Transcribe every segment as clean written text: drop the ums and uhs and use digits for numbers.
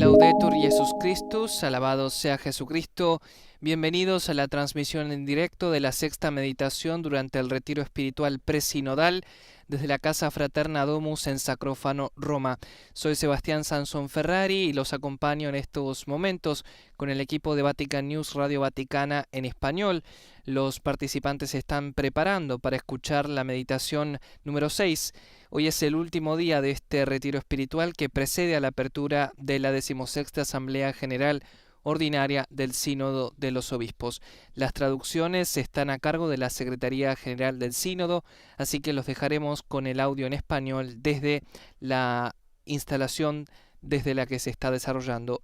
Laudetur Jesus Christus, alabado sea Jesucristo. Bienvenidos a la transmisión en directo de la sexta meditación durante el retiro espiritual presinodal desde la Casa Fraterna Domus en Sacrófano, Roma. Soy Sebastián Sansón Ferrari y los acompaño en estos momentos con el equipo de Vatican News Radio Vaticana en español. Los participantes se están preparando para escuchar la meditación número 6. Hoy es el último día de este retiro espiritual que precede a la apertura de la 16ª Asamblea General Ordinaria del Sínodo de los Obispos. Las traducciones están a cargo de la Secretaría General del Sínodo, así que los dejaremos con el audio en español desde la instalación desde la que se está desarrollando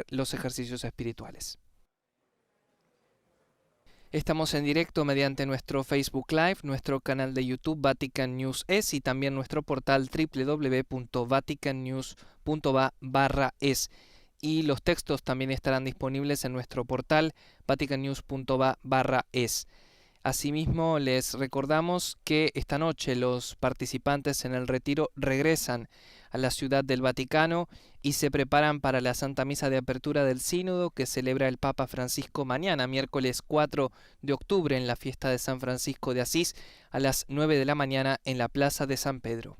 los ejercicios espirituales. Estamos en directo mediante nuestro Facebook Live, nuestro canal de YouTube Vatican News Es y también nuestro portal www.vaticannews.va/es. Y los textos también estarán disponibles en nuestro portal vaticannews.va/es. Asimismo, les recordamos que esta noche los participantes en el retiro regresan a la Ciudad del Vaticano y se preparan para la Santa Misa de Apertura del Sínodo que celebra el Papa Francisco mañana, miércoles 4 de octubre, en la fiesta de San Francisco de Asís, a las 9 de la mañana en la Plaza de San Pedro.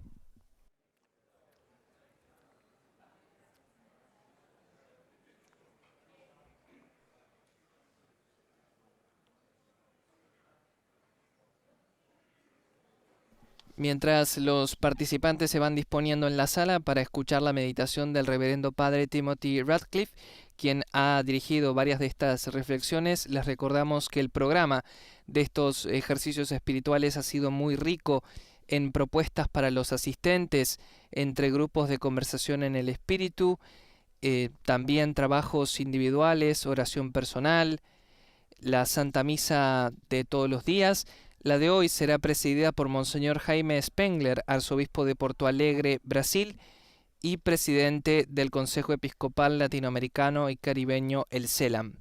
Mientras los participantes se van disponiendo en la sala para escuchar la meditación del reverendo padre Timothy Radcliffe, quien ha dirigido varias de estas reflexiones, les recordamos que el programa de estos ejercicios espirituales ha sido muy rico en propuestas para los asistentes, entre grupos de conversación en el espíritu, también trabajos individuales, oración personal, la Santa Misa de todos los días. La de hoy será presidida por Monseñor Jaime Spengler, arzobispo de Porto Alegre, Brasil, y presidente del Consejo Episcopal Latinoamericano y Caribeño, el CELAM.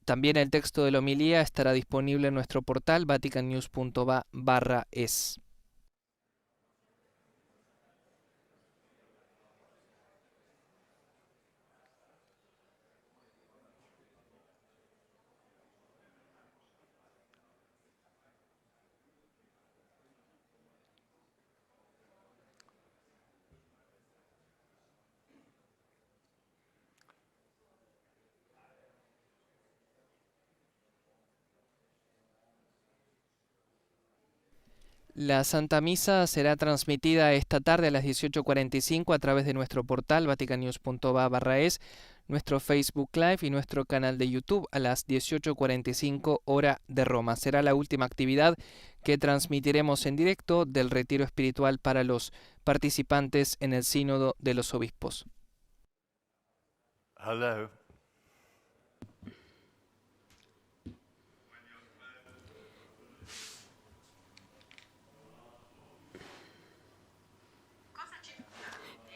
También el texto de la homilía estará disponible en nuestro portal vaticannews.va/es. La Santa Misa será transmitida esta tarde a las 18:45 a través de nuestro portal vaticannews.va/es, nuestro Facebook Live y nuestro canal de YouTube a las 18:45 hora de Roma. Será la última actividad que transmitiremos en directo del retiro espiritual para los participantes en el Sínodo de los Obispos. Hello.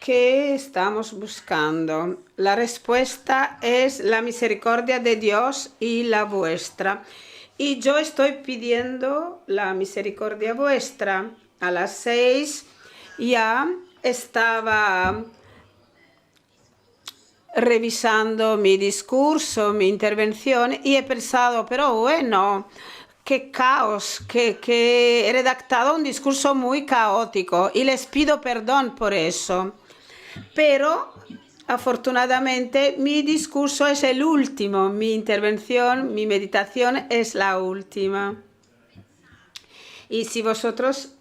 ¿Qué estamos buscando? La respuesta es la misericordia de Dios y la vuestra. Y yo estoy pidiendo la misericordia vuestra. A las 6 ya estaba revisando mi discurso, mi intervención, y he pensado, pero bueno, qué caos, que he redactado un discurso muy caótico y les pido perdón por eso. Pero afortunadamente mi discurso es el último, mi intervención, mi meditación es la última. Y si vosotros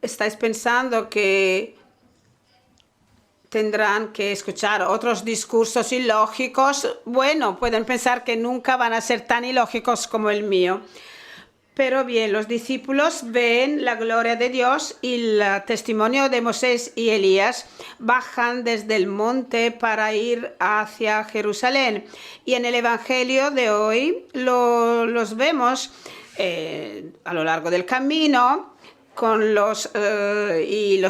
estáis pensando que tendrán que escuchar otros discursos ilógicos, bueno, pueden pensar que nunca van a ser tan ilógicos como el mío. Pero bien, los discípulos ven la gloria de Dios y el testimonio de Moisés y Elías bajan desde el monte para ir hacia Jerusalén. Y en el Evangelio de hoy los vemos a lo largo del camino con los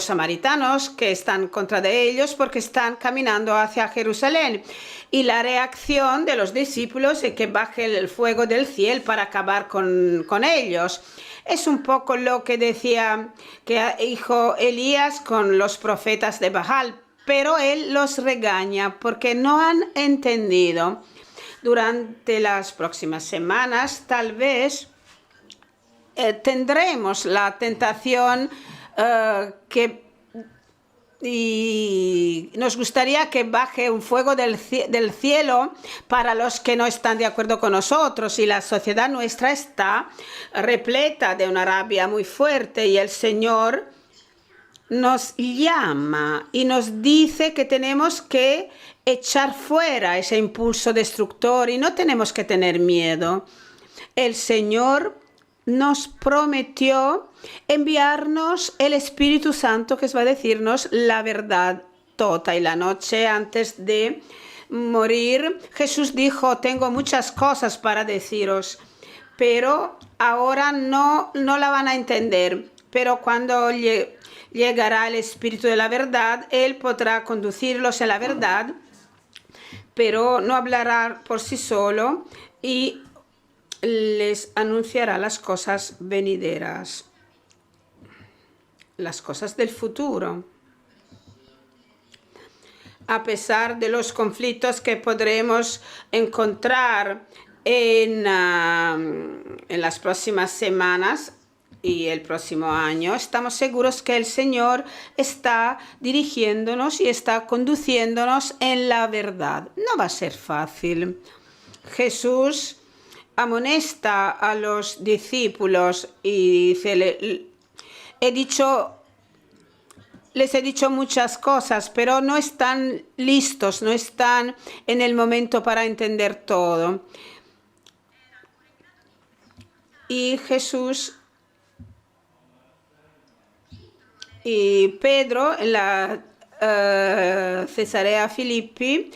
samaritanos que están contra de ellos porque están caminando hacia Jerusalén. Y la reacción de los discípulos es que baje el fuego del cielo para acabar con ellos. Es un poco lo que decía que dijo Elías con los profetas de Baal. pero Él los regaña porque no han entendido. Durante las próximas semanas, tal vez tendremos la tentación y nos gustaría que baje un fuego del cielo para los que no están de acuerdo con nosotros, y la sociedad nuestra está repleta de una rabia muy fuerte, y el Señor nos llama y nos dice que tenemos que echar fuera ese impulso destructor y no tenemos que tener miedo. El Señor nos prometió enviarnos el Espíritu Santo, que va a decirnos la verdad toda. Y la noche antes de morir, Jesús dijo: tengo muchas cosas para deciros, pero ahora no la van a entender. Pero cuando llegará el Espíritu de la verdad, Él podrá conducirlos a la verdad, pero no hablará por sí solo y les anunciará las cosas venideras, las cosas del futuro. A pesar de los conflictos que podremos encontrar en las próximas semanas y el próximo año, estamos seguros que el Señor está dirigiéndonos y está conduciéndonos en la verdad. No va a ser fácil. Jesús amonesta a los discípulos y dice: les he dicho muchas cosas, pero no están listos, no están en el momento para entender todo. Y Jesús y Pedro en la Cesarea Filippi,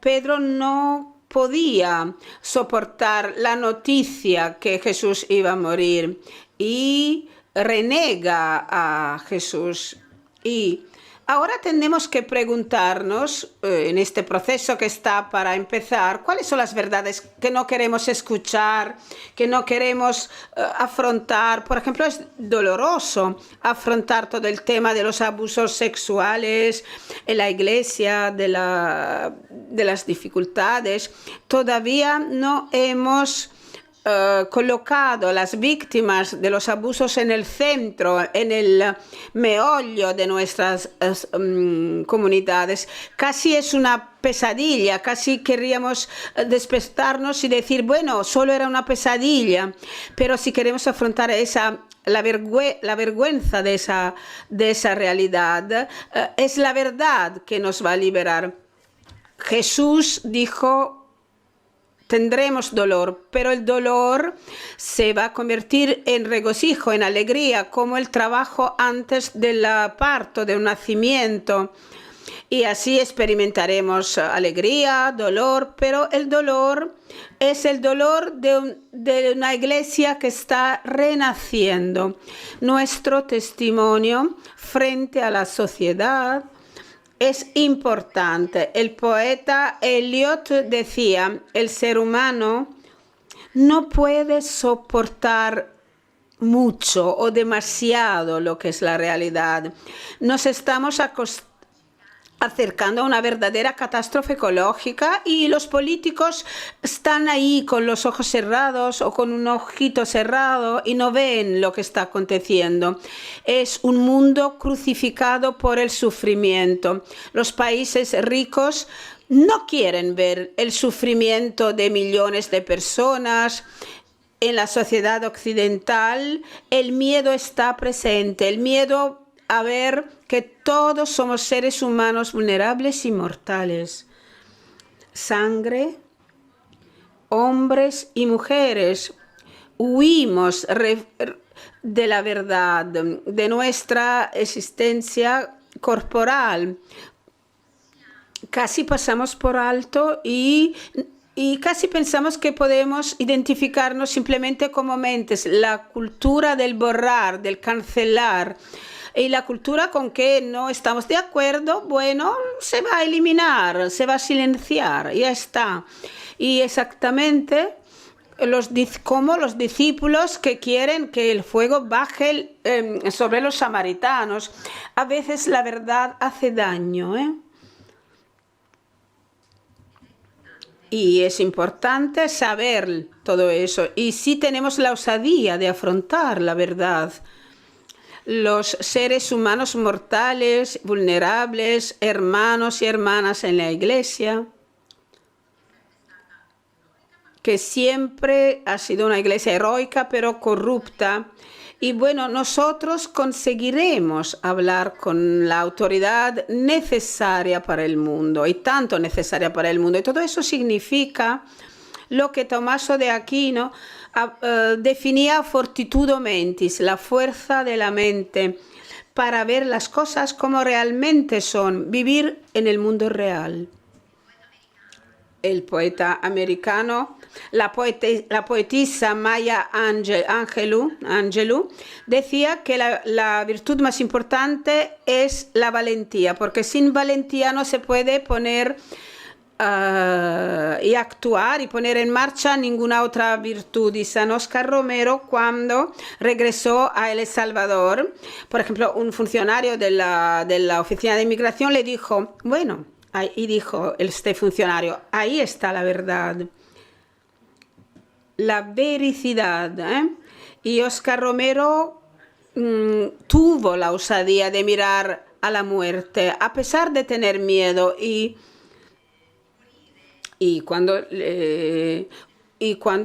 Pedro no podía soportar la noticia que Jesús iba a morir y renega a Jesús. Y ahora tenemos que preguntarnos, en este proceso que está para empezar, cuáles son las verdades que no queremos escuchar, que no queremos afrontar. Por ejemplo, es doloroso afrontar todo el tema de los abusos sexuales en la iglesia, de las dificultades. Todavía no hemos colocado a las víctimas de los abusos en el centro, en el meollo de nuestras comunidades. Casi es una pesadilla, casi querríamos despertarnos y decir: bueno, solo era una pesadilla. Pero si queremos afrontar la vergüenza de esa realidad, es la verdad que nos va a liberar. Jesús dijo: tendremos dolor, pero el dolor se va a convertir en regocijo, en alegría, como el trabajo antes del parto, de un nacimiento. Y así experimentaremos alegría, dolor, pero el dolor es el dolor de una iglesia que está renaciendo. Nuestro testimonio frente a la sociedad es importante. El poeta Eliot decía: el ser humano no puede soportar mucho o demasiado lo que es la realidad. Nos estamos acercando a una verdadera catástrofe ecológica y los políticos están ahí con los ojos cerrados o con un ojito cerrado y no ven lo que está aconteciendo. Es un mundo crucificado por el sufrimiento. Los países ricos no quieren ver el sufrimiento de millones de personas. En la sociedad occidental el miedo está presente, el miedo a ver que todos somos seres humanos vulnerables y mortales. Sangre, hombres y mujeres, huimos de la verdad, de nuestra existencia corporal. Casi pasamos por alto y casi pensamos que podemos identificarnos simplemente como mentes. La cultura del borrar, del cancelar, y la cultura con que no estamos de acuerdo, bueno, se va a eliminar, se va a silenciar, ya está. Y exactamente como los discípulos que quieren que el fuego baje sobre los samaritanos. A veces la verdad hace daño, ¿eh? Y es importante saber todo eso. Y sí tenemos la osadía de afrontar la verdad. Los seres humanos mortales, vulnerables, hermanos y hermanas en la iglesia, que siempre ha sido una iglesia heroica pero corrupta. Y bueno, nosotros conseguiremos hablar con la autoridad necesaria para el mundo y tanto necesaria para el mundo. Y todo eso significa lo que Tommaso de Aquino definía fortitudo mentis, la fuerza de la mente, para ver las cosas como realmente son, vivir en el mundo real. El poeta americano, la poetisa Maya Angelou decía que la virtud más importante es la valentía, porque sin valentía no se puede poner y actuar y poner en marcha ninguna otra virtud. Y San Oscar Romero, cuando regresó a El Salvador, por ejemplo, un funcionario de la oficina de inmigración le dijo, bueno, y dijo este funcionario, ahí está la verdad, la vericidad, ¿eh? Y Oscar Romero tuvo la osadía de mirar a la muerte, a pesar de tener miedo, y cuando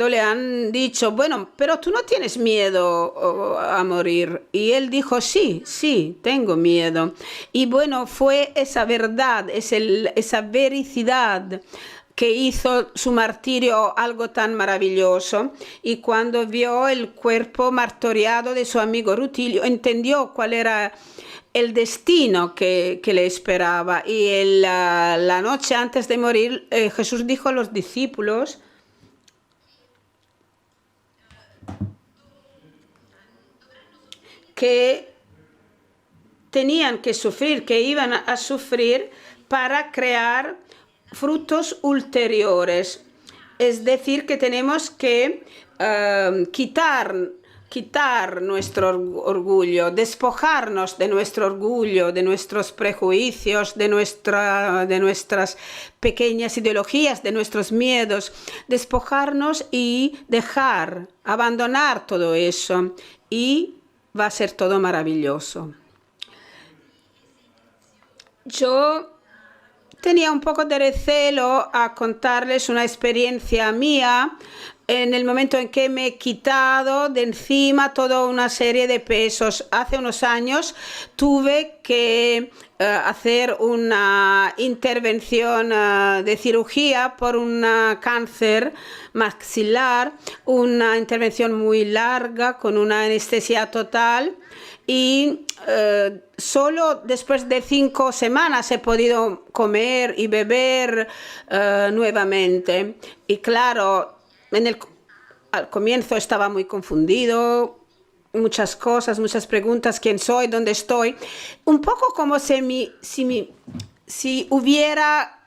le han dicho, bueno, pero tú no tienes miedo a morir. Y él dijo, sí, tengo miedo. Y bueno, fue esa verdad, esa vericidad que hizo su martirio algo tan maravilloso. Y cuando vio el cuerpo martoriado de su amigo Rutilio, entendió cuál era el destino que le esperaba. Y la noche antes de morir, Jesús dijo a los discípulos que tenían que sufrir, que iban a sufrir para crear frutos ulteriores. Es decir, que tenemos que quitar nuestro orgullo, despojarnos de nuestro orgullo, de nuestros prejuicios, de nuestras pequeñas ideologías, de nuestros miedos, despojarnos y abandonar todo eso, y va a ser todo maravilloso. Yo tenía un poco de recelo a contarles una experiencia mía en el momento en que me he quitado de encima toda una serie de pesos. Hace unos años tuve que hacer una intervención de cirugía por un cáncer maxilar, una intervención muy larga con una anestesia total. Y solo después de 5 semanas he podido comer y beber nuevamente. Y claro, al comienzo estaba muy confundido, muchas cosas, muchas preguntas, quién soy, dónde estoy. Un poco como si hubiera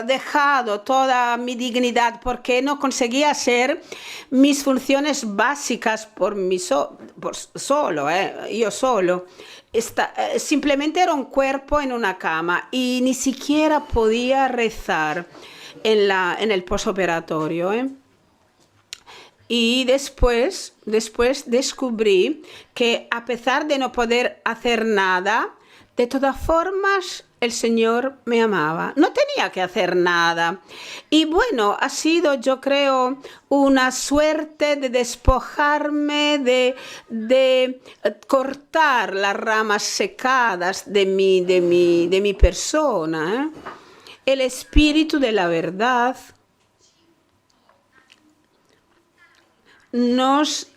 dejado toda mi dignidad, porque no conseguía hacer mis funciones básicas yo solo. Simplemente era un cuerpo en una cama y ni siquiera podía rezar en el posoperatorio, ¿eh? Y después descubrí que, a pesar de no poder hacer nada, de todas formas el Señor me amaba. No tenía que hacer nada. Y bueno, ha sido, yo creo, una suerte de despojarme, de cortar las ramas secadas de mi persona, ¿eh? El espíritu de la verdad nos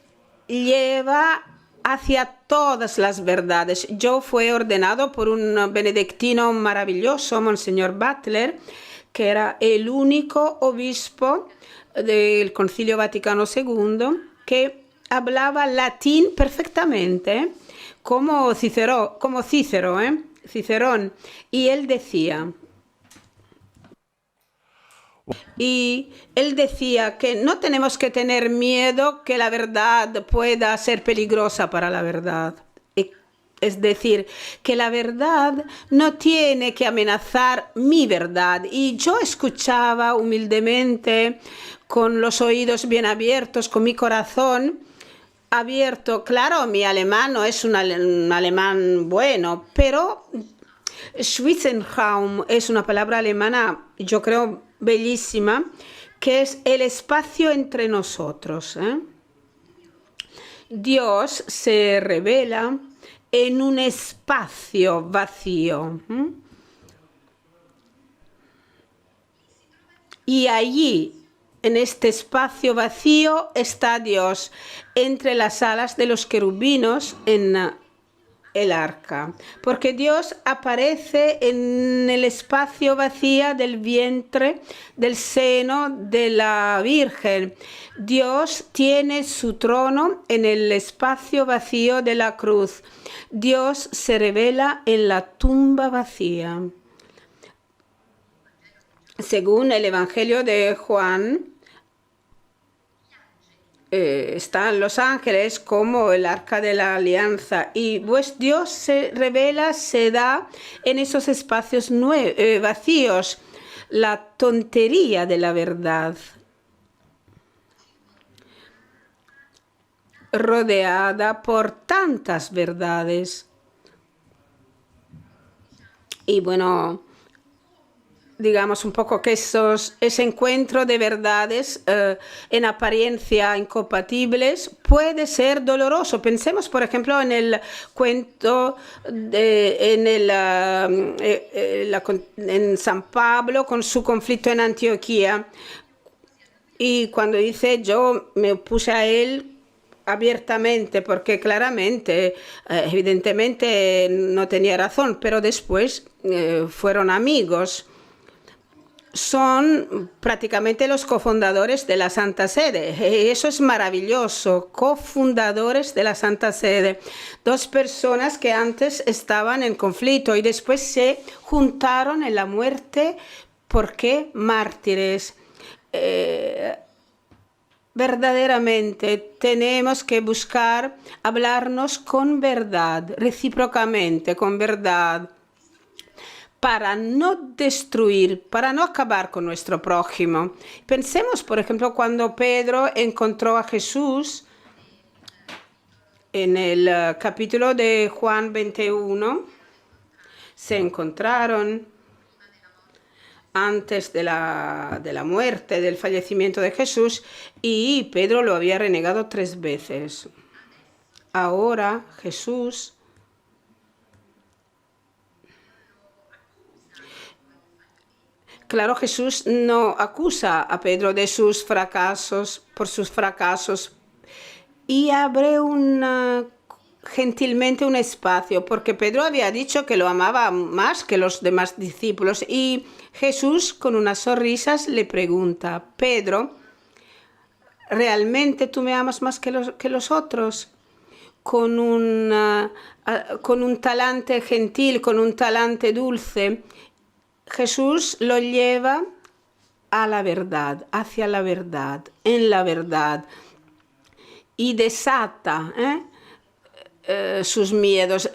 lleva hacia todas las verdades. Yo fui ordenado por un benedictino maravilloso, Monseñor Butler, que era el único obispo del Concilio Vaticano II que hablaba latín perfectamente, como Cicerón. Y él decía: Y él decía que no tenemos que tener miedo que la verdad pueda ser peligrosa para la verdad. Es decir, que la verdad no tiene que amenazar mi verdad. Y yo escuchaba humildemente, con los oídos bien abiertos, con mi corazón abierto. Claro, mi alemán no es un alemán bueno, pero Schwitzenraum es una palabra alemana, yo creo, bellísima, que es el espacio entre nosotros. Dios se revela en un espacio vacío. Y allí, en este espacio vacío, está Dios entre las alas de los querubinos en el arca, porque Dios aparece en el espacio vacío del vientre, del seno de la Virgen. Dios tiene su trono en el espacio vacío de la cruz. Dios se revela en la tumba vacía. Según el Evangelio de Juan, están los ángeles como el arca de la alianza, y pues Dios se revela, se da en esos espacios vacíos, la tontería de la verdad, rodeada por tantas verdades. Y bueno, digamos un poco que ese encuentro de verdades en apariencia incompatibles puede ser doloroso. Pensemos, por ejemplo, en el cuento en San Pablo con su conflicto en Antioquía. Y cuando dice, yo me opuse a él abiertamente, porque claramente, evidentemente no tenía razón, pero después fueron amigos. Son prácticamente los cofundadores de la Santa Sede. Eso es maravilloso, cofundadores de la Santa Sede. Dos personas que antes estaban en conflicto y después se juntaron en la muerte. ¿Por qué? Mártires. Verdaderamente tenemos que buscar hablarnos con verdad, recíprocamente, con verdad, para no destruir, para no acabar con nuestro prójimo. Pensemos, por ejemplo, cuando Pedro encontró a Jesús en el capítulo de Juan 21, se encontraron antes de la muerte, del fallecimiento de Jesús, y Pedro lo había renegado 3 veces. Ahora Jesús no acusa a Pedro de sus fracasos, por sus fracasos, y abre gentilmente un espacio, porque Pedro había dicho que lo amaba más que los demás discípulos, y Jesús con unas sonrisas le pregunta, Pedro, ¿realmente tú me amas más que los otros? Con un talante gentil, con un talante dulce, Jesús lo lleva a la verdad, hacia la verdad, en la verdad, y desata sus miedos,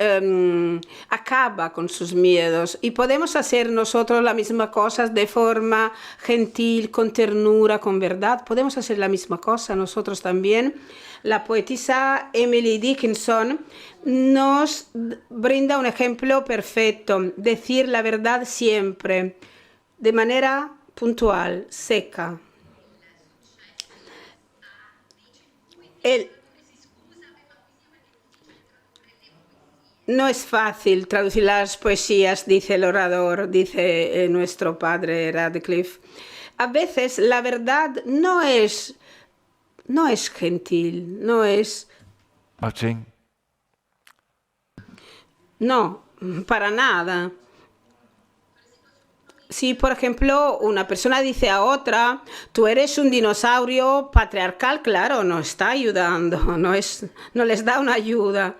acaba con sus miedos. Y podemos hacer nosotros la misma cosa de forma gentil, con ternura, con verdad. Podemos hacer la misma cosa nosotros también. La poetisa Emily Dickinson nos brinda un ejemplo perfecto. Decir la verdad siempre, de manera puntual, seca. No es fácil traducir las poesías, dice el orador, dice nuestro padre Radcliffe. A veces la verdad no es gentil, no es... Martín. No, para nada. Si, por ejemplo, una persona dice a otra, tú eres un dinosaurio patriarcal, claro, no está ayudando, no les da una ayuda.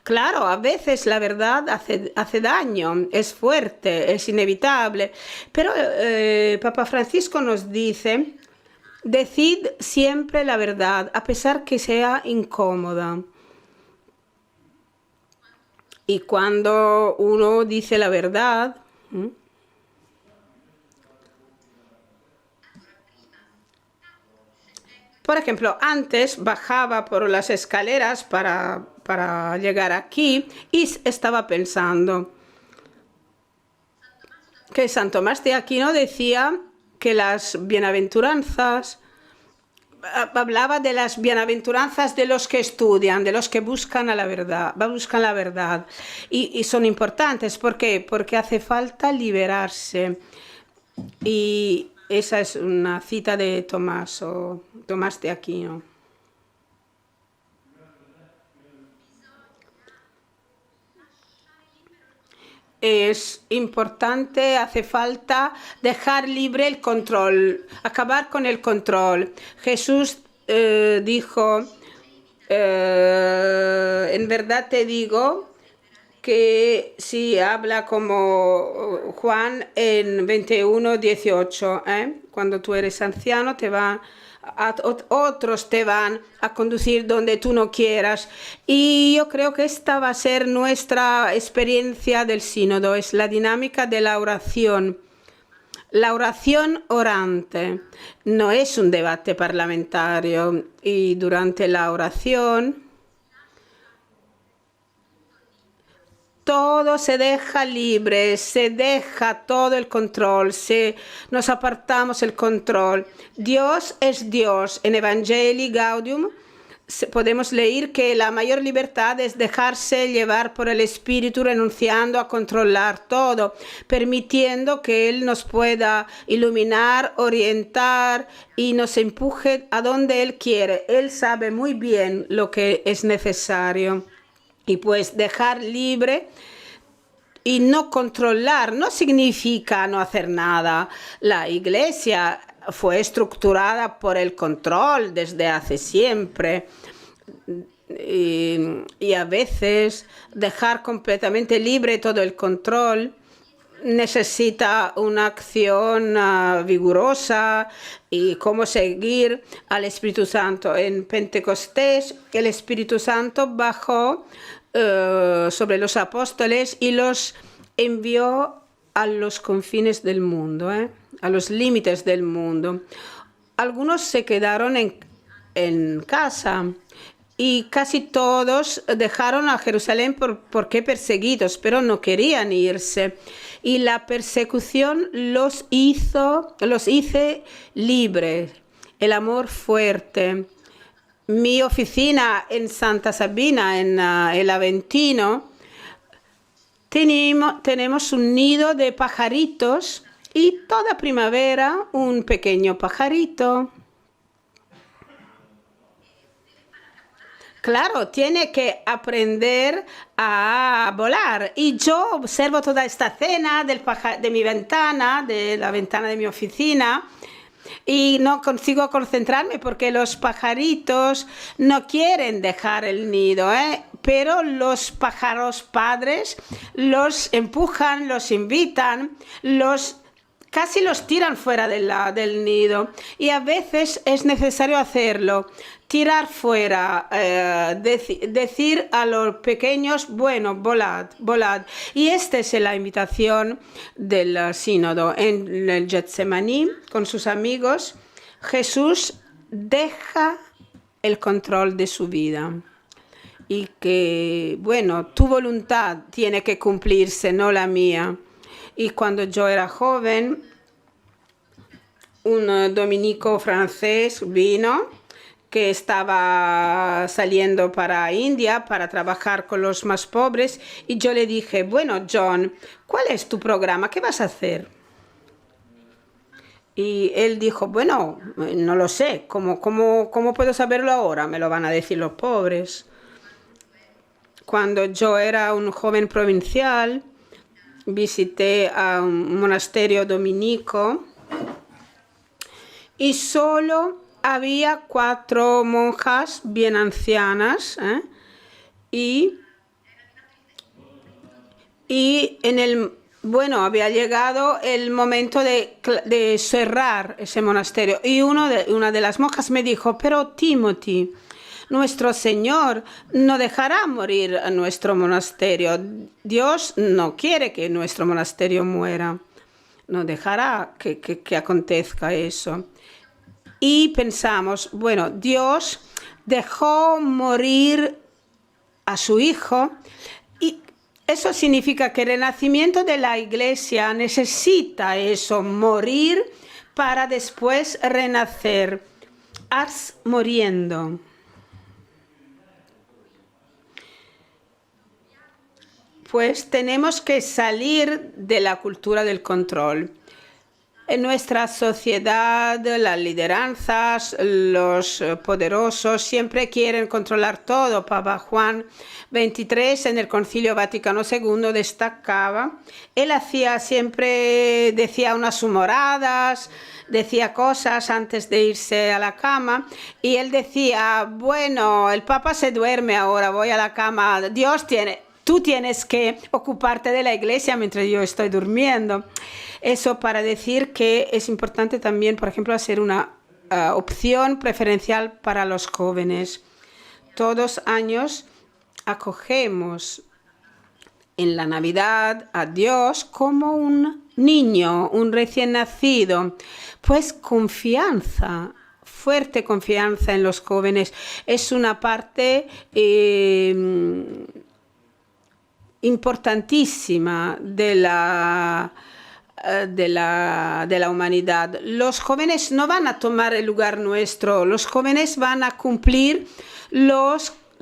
Claro, a veces la verdad hace daño, es fuerte, es inevitable, pero Papa Francisco nos dice, decid siempre la verdad, a pesar que sea incómoda. Y cuando uno dice la verdad, por ejemplo, antes bajaba por las escaleras para llegar aquí y estaba pensando que San Tomás de Aquino decía que las bienaventuranzas, hablaba de las bienaventuranzas de los que estudian, de los que buscan a la verdad, buscan la verdad. Y son importantes, ¿por qué? Porque hace falta liberarse. Y esa es una cita de Tomás de Aquino. Es importante, hace falta dejar libre el control, acabar con el control. Jesús dijo, en verdad te digo que si habla como Juan en 21:18, cuando tú eres anciano otros te van a conducir donde tú no quieras. Y yo creo que esta va a ser nuestra experiencia del sínodo, es la dinámica de la oración. La oración orante no es un debate parlamentario y durante la oración todo se deja libre, se deja todo el control, nos apartamos el control. Dios es Dios. En Evangelii Gaudium podemos leer que la mayor libertad es dejarse llevar por el Espíritu, renunciando a controlar todo, permitiendo que Él nos pueda iluminar, orientar y nos empuje a donde Él quiere. Él sabe muy bien lo que es necesario. Y pues dejar libre y no controlar no significa no hacer nada. La Iglesia fue estructurada por el control desde hace siempre. Y a veces dejar completamente libre todo el control necesita una acción vigorosa y cómo seguir al Espíritu Santo. En Pentecostés el Espíritu Santo bajó sobre los apóstoles y los envió a los confines del mundo, a los límites del mundo. Algunos se quedaron en casa y casi todos dejaron a Jerusalén porque perseguidos, pero no querían irse. Y la persecución los hizo libres, el amor fuerte. Mi oficina en Santa Sabina, en el Aventino, tenemos un nido de pajaritos y toda primavera un pequeño pajarito. Claro, tiene que aprender a volar. Y yo observo toda esta escena de mi ventana, de la ventana de mi oficina, y no consigo concentrarme porque los pajaritos no quieren dejar el nido, pero los pájaros padres los empujan, los invitan, casi los tiran fuera del nido. Y a veces es necesario hacerlo, tirar fuera, decir a los pequeños, bueno, volad, volad. Y esta es la invitación del sínodo. En el Getsemaní, con sus amigos, Jesús deja el control de su vida. Y que, bueno, tu voluntad tiene que cumplirse, no la mía. Y cuando yo era joven, un dominico francés vino que estaba saliendo para India para trabajar con los más pobres y yo le dije, bueno, John, ¿cuál es tu programa? ¿Qué vas a hacer? Y él dijo, bueno, no lo sé, ¿cómo puedo saberlo ahora? Me lo van a decir los pobres. Cuando yo era un joven provincial, visité a un monasterio dominico y solo había 4 monjas bien ancianas y y había llegado el momento de cerrar ese monasterio. Y una de las monjas me dijo, pero Timothy, nuestro Señor no dejará morir a nuestro monasterio. Dios no quiere que nuestro monasterio muera. No dejará que acontezca eso. Y pensamos, bueno, Dios dejó morir a su Hijo. Y eso significa que el renacimiento de la Iglesia necesita eso, morir para después renacer. Ars muriendo. Pues tenemos que salir de la cultura del control. En nuestra sociedad, las lideranzas, los poderosos siempre quieren controlar todo. Papa Juan XXIII en el Concilio Vaticano II destacaba. Él siempre decía unas humoradas, decía cosas antes de irse a la cama y él decía, bueno, el Papa se duerme ahora, voy a la cama, tú tienes que ocuparte de la iglesia mientras yo estoy durmiendo. Eso para decir que es importante también, por ejemplo, hacer una opción preferencial para los jóvenes. Todos los años acogemos en la Navidad a Dios como un niño, un recién nacido. Pues confianza, fuerte confianza en los jóvenes. Es una parte importantísima de la humanidad. Los jóvenes no van a tomar el lugar nuestro, los jóvenes van a cumplir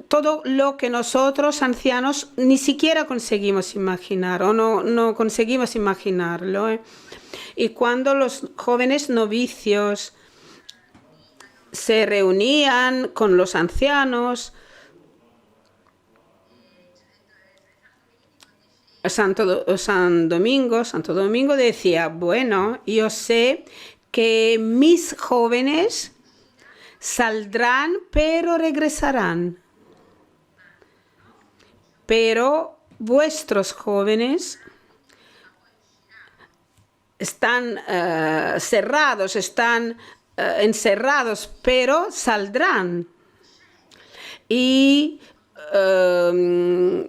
todo lo que nosotros ancianos ni siquiera conseguimos imaginar o no conseguimos imaginarlo. Y cuando los jóvenes novicios se reunían con los ancianos, Santo Domingo decía, bueno, yo sé que mis jóvenes saldrán, pero regresarán. Pero vuestros jóvenes están cerrados, están encerrados, pero saldrán. Y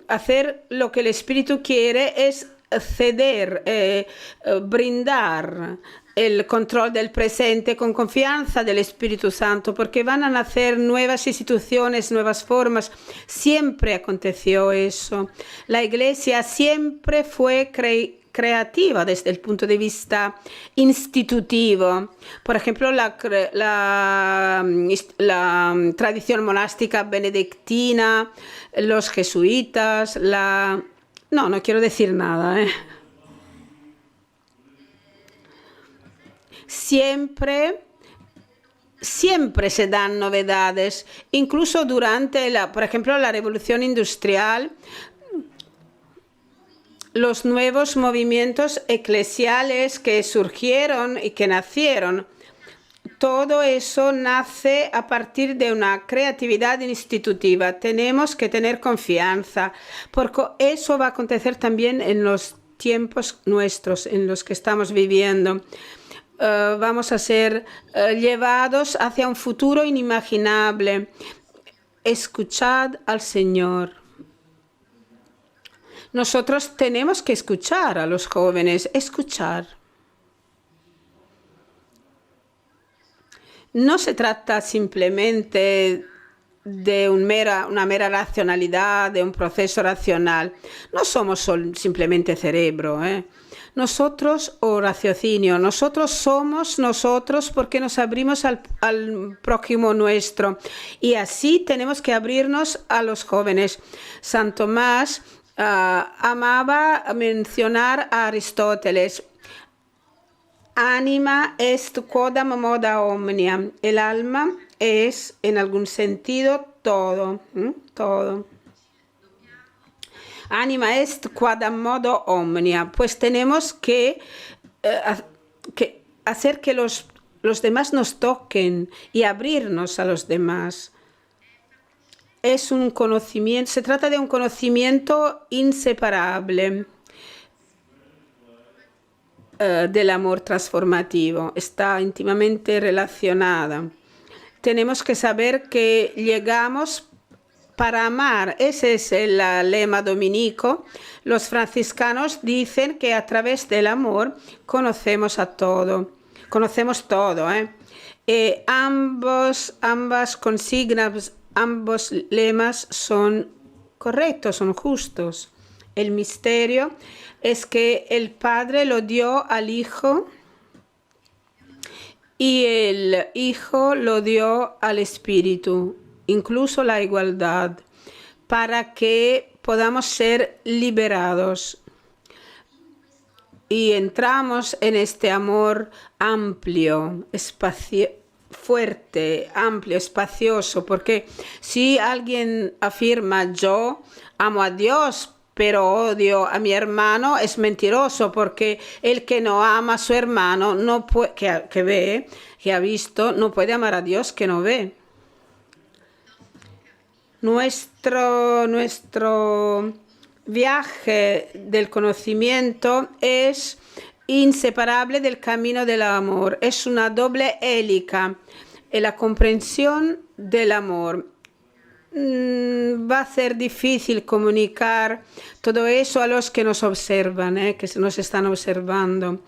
hacer lo que el Espíritu quiere es ceder, brindar el control del presente con confianza del Espíritu Santo, porque van a nacer nuevas instituciones, nuevas formas. Siempre aconteció eso. La Iglesia siempre fue creativa desde el punto de vista institutivo. Por ejemplo, la tradición monástica benedictina, los jesuitas, no quiero decir nada, Siempre se dan novedades, incluso durante, por ejemplo, la Revolución Industrial, los nuevos movimientos eclesiales que surgieron y que nacieron. Todo eso nace a partir de una creatividad institutiva. Tenemos que tener confianza, porque eso va a acontecer también en los tiempos nuestros, en los que estamos viviendo. Vamos a ser llevados hacia un futuro inimaginable. Escuchad al Señor. Nosotros tenemos que escuchar a los jóvenes, escuchar. No se trata simplemente de una mera racionalidad, de un proceso racional. No somos simplemente cerebro, Nosotros o raciocinio, nosotros somos nosotros porque nos abrimos al prójimo nuestro. Y así tenemos que abrirnos a los jóvenes. San Tomás amaba mencionar a Aristóteles. Anima est quodam moda omnia. El alma es, en algún sentido, todo. Todo. Anima est quodam modo omnia. Pues tenemos que hacer que los demás nos toquen y abrirnos a los demás. Es un conocimiento, se trata de un conocimiento inseparable. del amor transformativo. Está íntimamente relacionada. Tenemos que saber que llegamos para amar. Ese es el lema dominico. Los franciscanos dicen que a través del amor conocemos todo. Ambas consignas, ambos lemas son correctos, son justos. El misterio es que el Padre lo dio al Hijo y el Hijo lo dio al Espíritu, incluso la igualdad, para que podamos ser liberados. Y entramos en este amor amplio, fuerte, amplio, espacioso, porque si alguien afirma yo amo a Dios, pero odio a mi hermano, es mentiroso, porque el que no ama a su hermano, no puede, que ve, que ha visto, no puede amar a Dios que no ve. Nuestro viaje del conocimiento es inseparable del camino del amor. Es una doble hélice en la comprensión del amor. Va a ser difícil comunicar todo eso a los que nos observan, que nos están observando.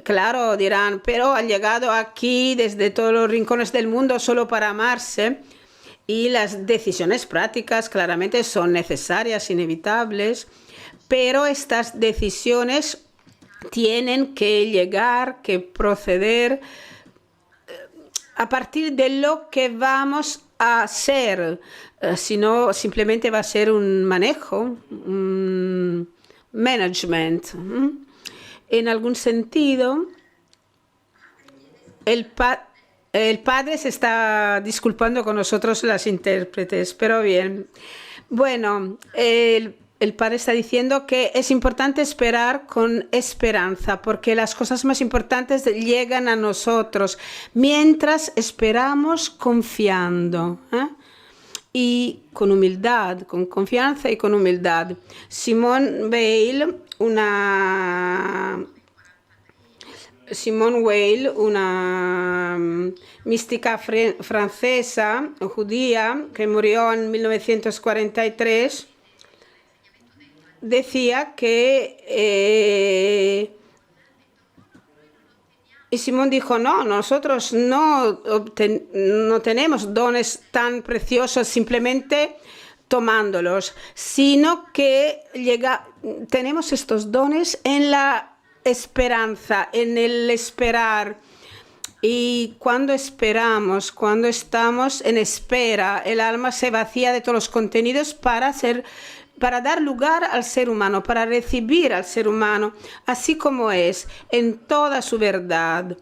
Claro, dirán, pero han llegado aquí desde todos los rincones del mundo solo para amarse. Y las decisiones prácticas claramente son necesarias, inevitables, pero estas decisiones tienen que llegar, que proceder a partir de lo que vamos a hacer. Si no, simplemente va a ser un manejo, un management. En algún sentido, el Padre se está disculpando con nosotros, las intérpretes, pero bien. Bueno, el Padre está diciendo que es importante esperar con esperanza, porque las cosas más importantes llegan a nosotros mientras esperamos confiando. Y con humildad, con confianza y con humildad. Simone Weil, una mística francesa, judía, que murió en 1943, decía que... y Simón dijo, no, nosotros no tenemos dones tan preciosos simplemente tomándolos, sino que tenemos estos dones en la esperanza, en el esperar. Y cuando esperamos, cuando estamos en espera, el alma se vacía de todos los contenidos para dar lugar al ser humano, para recibir al ser humano, así como es, en toda su verdad.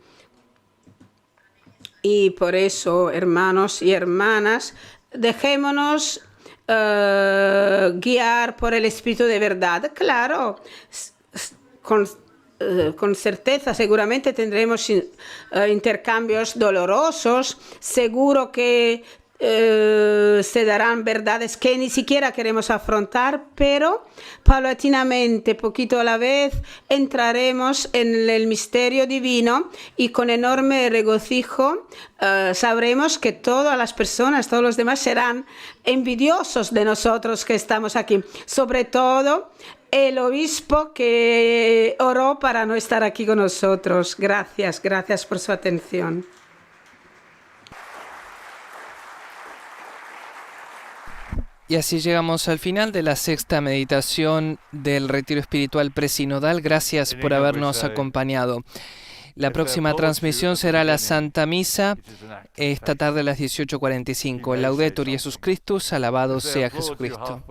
Y por eso, hermanos y hermanas, dejémonos guiar por el Espíritu de verdad. Claro, con certeza seguramente tendremos intercambios dolorosos, seguro que se darán verdades que ni siquiera queremos afrontar, pero paulatinamente, poquito a la vez, entraremos en el misterio divino y con enorme regocijo sabremos que todas las personas, todos los demás serán envidiosos de nosotros que estamos aquí, sobre todo el obispo que oró para no estar aquí con nosotros. Gracias por su atención. Y así llegamos al final de la sexta meditación del Retiro Espiritual Presinodal. Gracias por habernos acompañado. La próxima transmisión será la Santa Misa esta tarde a las 18:45. Laudetur Jesus Christus, alabado sea Jesucristo.